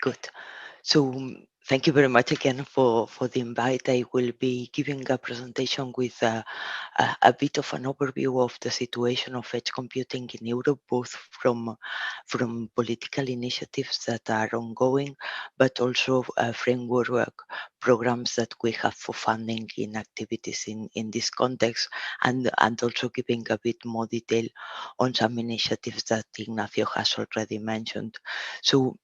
Good. So thank you very much again for the invite. I will be giving a presentation with a bit of an overview of the situation of edge computing in Europe, both from political initiatives that are ongoing, but also framework programs that we have for funding in activities in this context, and also giving a bit more detail on some initiatives that Ignacio has already mentioned. So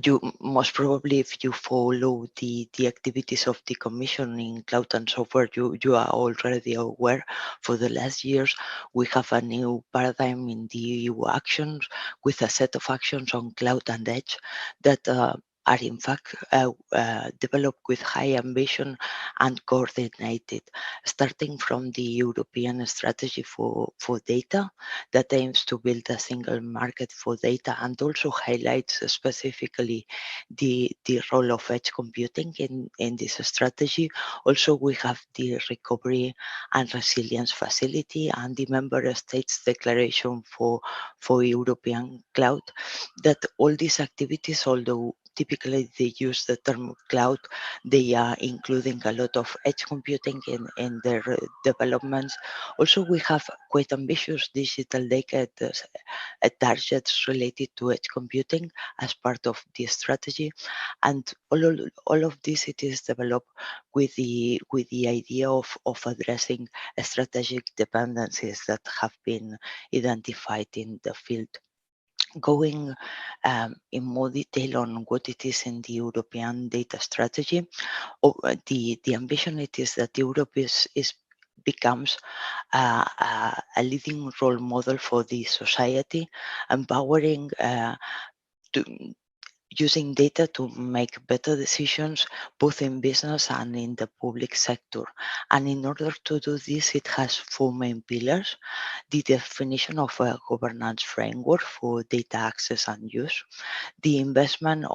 you most probably, if you follow the activities of the Commission in cloud and software, you are already aware for the last years we have a new paradigm in the EU actions with a set of actions on cloud and edge that are in fact developed with high ambition and coordinated, starting from the European strategy for data that aims to build a single market for data and also highlights specifically the role of edge computing in this strategy. Also, we have the Recovery and Resilience Facility and the Member States Declaration for European Cloud, that all these activities, although typically they use the term cloud, they are including a lot of edge computing in their developments. Also, we have quite ambitious digital decade targets related to edge computing as part of this strategy, and all of this it is developed with the idea of addressing strategic dependencies that have been identified in the field. Going in more detail on what it is in the European data strategy, the ambition it is that Europe is becomes a leading role model for the society, empowering to using data to make better decisions both in business and in the public sector. And in order to do this, it has four main pillars: the definition of a governance framework for data access and use, the investment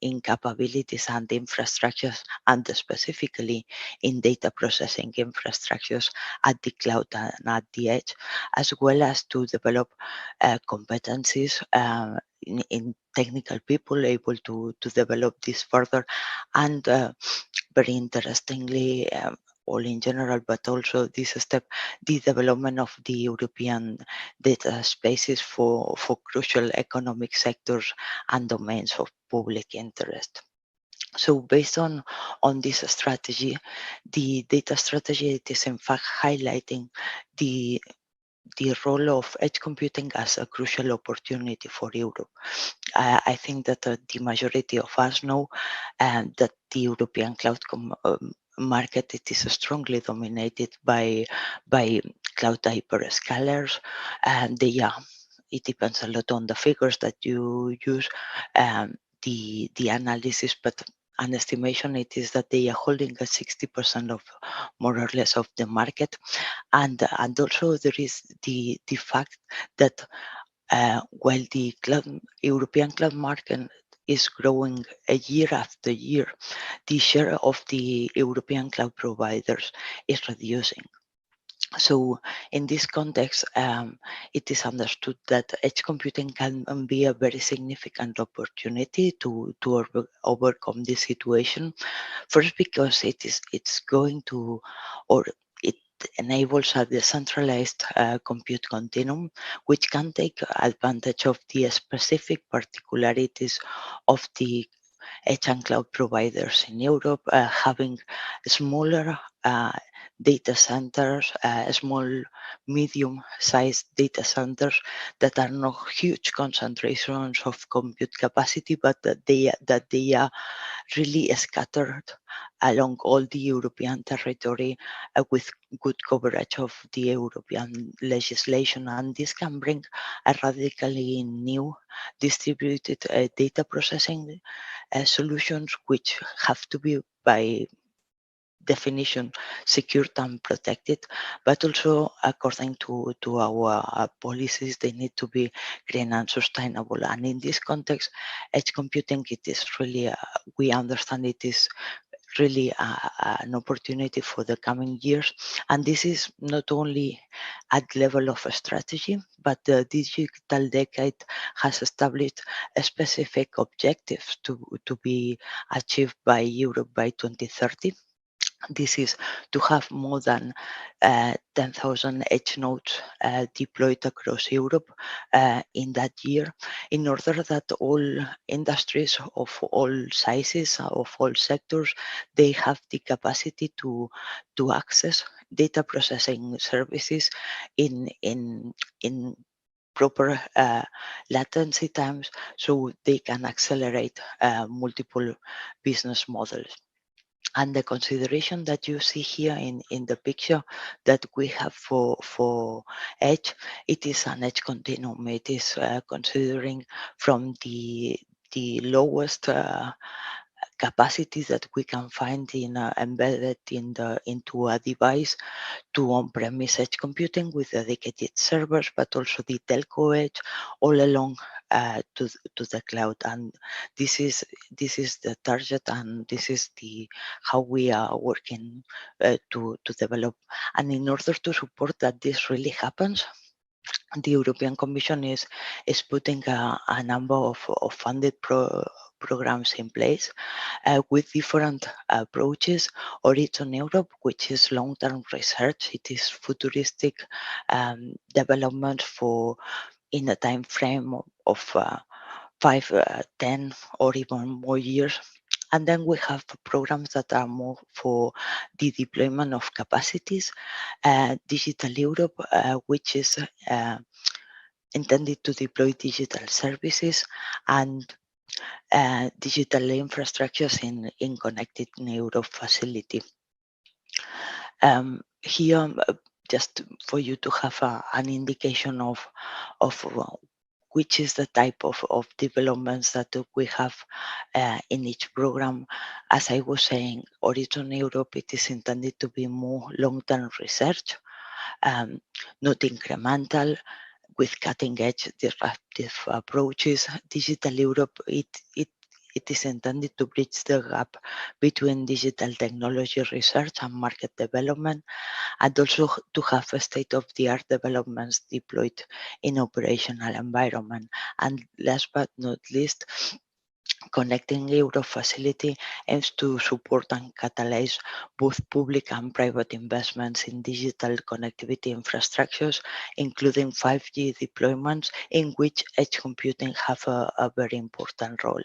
in capabilities and infrastructures, and specifically in data processing infrastructures at the cloud and at the edge, as well as to develop competencies in technical people able to develop this further. And very interestingly, all in general, but also this step, the development of the European data spaces for crucial economic sectors and domains of public interest. So based on this strategy, the data strategy, it is in fact highlighting the role of edge computing as a crucial opportunity for Europe. I think that the majority of us know that the European cloud market, it is strongly dominated by cloud hyperscalers, and it depends a lot on the figures that you use, the analysis, but an estimation it is that they are holding a 60% of more or less of the market. And also there is the fact that while the European cloud market is growing year after year, the share of the European cloud providers is reducing. So in this context, it is understood that edge computing can be a very significant opportunity to overcome this situation. First, because it's going to, or it enables a decentralized compute continuum, which can take advantage of the specific particularities of the edge and cloud providers in Europe, having smaller data centers, small, medium-sized data centers that are not huge concentrations of compute capacity, but that they are really scattered along all the European territory with good coverage of the European legislation. And this can bring a radically new distributed data processing solutions, which have to be by definition secured and protected, but also according to our policies, they need to be green and sustainable. And in this context, edge computing, it is really, we understand it is really an opportunity for the coming years. And this is not only at level of a strategy, but the digital decade has established specific objectives to be achieved by Europe by 2030. This is to have more than 10,000 edge nodes deployed across Europe in that year, in order that all industries of all sizes, of all sectors, they have the capacity to access data processing services in proper latency times, so they can accelerate multiple business models. And the consideration that you see here in the picture that we have for edge, it is an edge continuum. It is considering from the lowest capacity that we can find in embedded into a device, to on-premise edge computing with dedicated servers, but also the telco edge all along to the cloud. And this is the target, and this is the how we are working to develop. And in order to support that this really happens, the European Commission is putting a number of funded programs in place with different approaches. Horizon Europe, which is long-term research, it is futuristic development for in a time frame of 5, 10, or even more years. And then we have programs that are more for the deployment of capacities. Digital Europe, which is intended to deploy digital services and digital infrastructures in Connected Europe facility. Here, just for you to have an indication of which is the type of developments that we have in each program. As I was saying, Horizon Europe, it is intended to be more long-term research, not incremental, with cutting-edge disruptive approaches. Digital Europe, it is intended to bridge the gap between digital technology research and market development, and also to have a state-of-the-art developments deployed in operational environment. And last but not least, Connecting Europe facility aims to support and catalyze both public and private investments in digital connectivity infrastructures, including 5G deployments, in which edge computing have a very important role.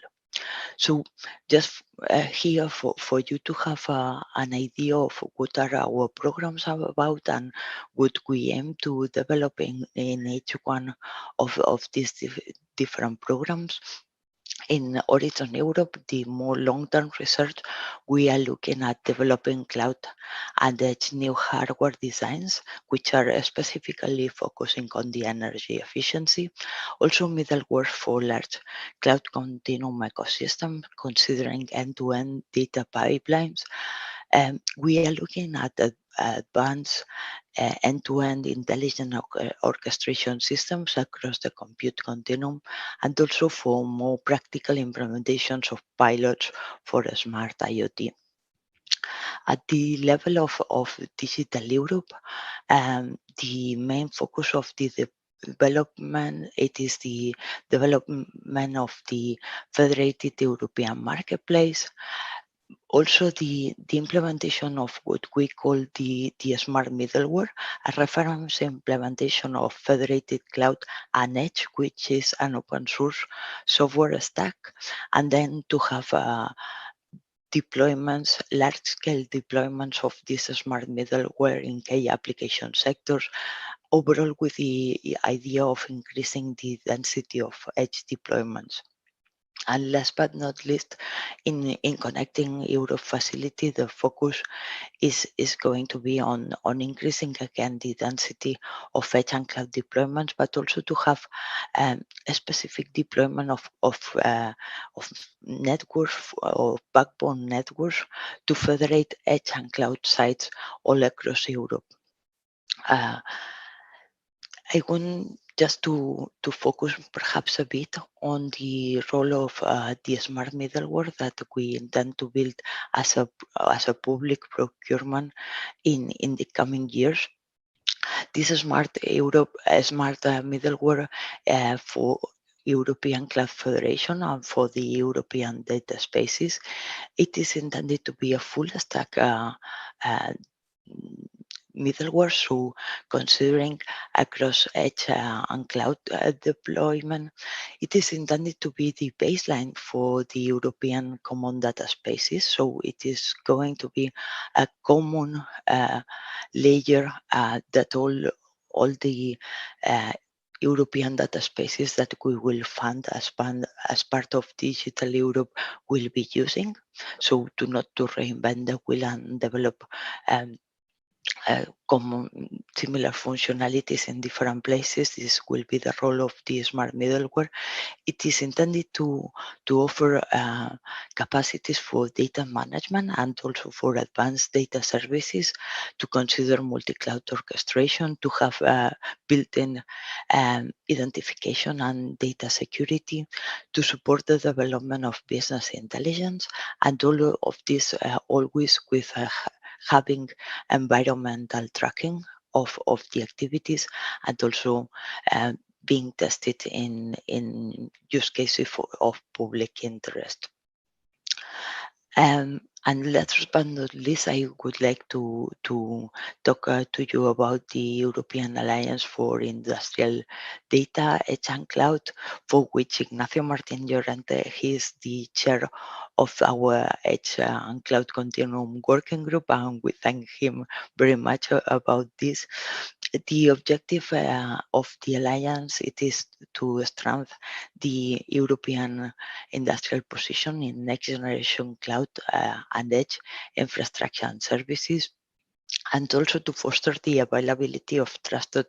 So just here for you to have an idea of what are our programs about and what we aim to develop in each one of these different programs. In Horizon Europe, the more long-term research, we are looking at developing cloud and edge new hardware designs, which are specifically focusing on the energy efficiency. Also, middleware for large cloud continuum ecosystem, considering end-to-end data pipelines. We are looking at advanced end-to-end intelligent orchestration systems across the compute continuum, and also for more practical implementations of pilots for smart IoT. At the level of Digital Europe, the main focus of the development, it is the development of the federated European marketplace. Also, the implementation of what we call the smart middleware, a reference implementation of federated cloud and edge, which is an open source software stack, and then to have deployments, large-scale deployments of this smart middleware in key application sectors, overall with the idea of increasing the density of edge deployments. And last but not least, in Connecting Europe facility, the focus is going to be on increasing again the density of edge and cloud deployments, but also to have a specific deployment of networks or backbone networks to federate edge and cloud sites all across Europe. I want just to focus perhaps a bit on the role of the smart middleware that we intend to build as a public procurement in the coming years. This smart middleware for European Cloud Federation and for the European data spaces, it is intended to be a full stack uh, middleware, so considering across edge and cloud deployment, it is intended to be the baseline for the European common data spaces. So it is going to be a common layer that all the European data spaces that we will fund as part of Digital Europe will be using. So to not to reinvent the wheel and develop um, common similar functionalities in different places. This will be the role of the smart middleware. It is intended to offer capacities for data management and also for advanced data services, to consider multi-cloud orchestration, to have built-in identification and data security, to support the development of business intelligence, and all of this always with having environmental tracking of the activities, and also being tested in use cases of public interest. And last but not least, I would like to talk to you about the European Alliance for Industrial Data, Edge and Cloud, for which Ignacio Martín Llorente, he is the chair of our Edge and Cloud Continuum Working Group, and we thank him very much about this. The objective of the alliance, it is to strengthen the European industrial position in next generation cloud and edge infrastructure and services, and also to foster the availability of trusted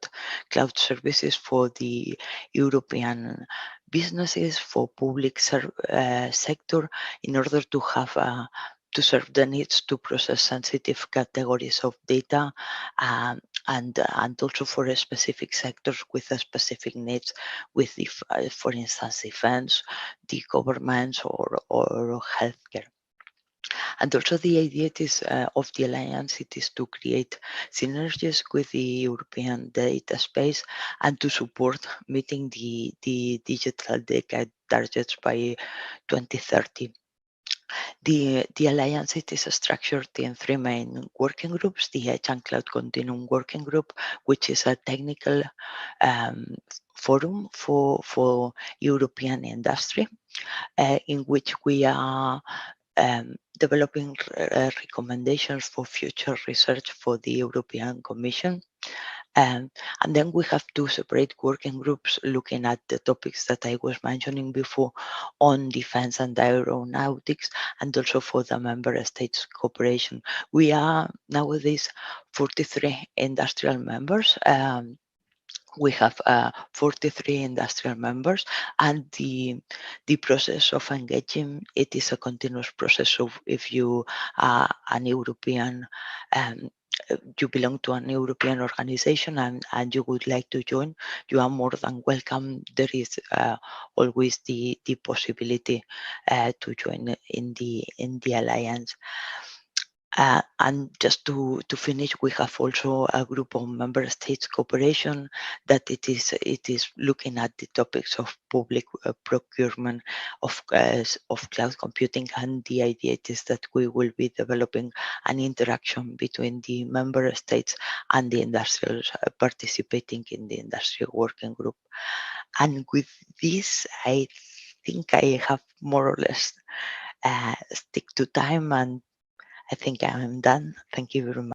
cloud services for the European businesses, for public sector, in order to have to serve the needs to process sensitive categories of data, and also for specific sectors with specific needs, with the, for instance, defense, the governments, or healthcare. And also the idea is of the alliance, it is to create synergies with the European data space and to support meeting the digital decade targets by 2030. The alliance, it is structured in three main working groups: the Edge and Cloud Continuum Working Group, which is a technical forum for European industry, in which we are developing recommendations for future research for the European Commission. And then we have two separate working groups looking at the topics that I was mentioning before on defense and aeronautics, and also for the member states cooperation. We are nowadays 43 industrial members. We have 43 industrial members, and the process of engaging, it is a continuous process. So if you are an European, you belong to an European organization, and you would like to join, you are more than welcome. There is always the possibility to join in the alliance. And just to finish, we have also a group of member states cooperation that it is looking at the topics of public procurement of cloud computing, and the idea is that we will be developing an interaction between the member states and the industrials participating in the industrial working group. And with this, I think I have more or less stick to time, and I think I'm done. Thank you very much.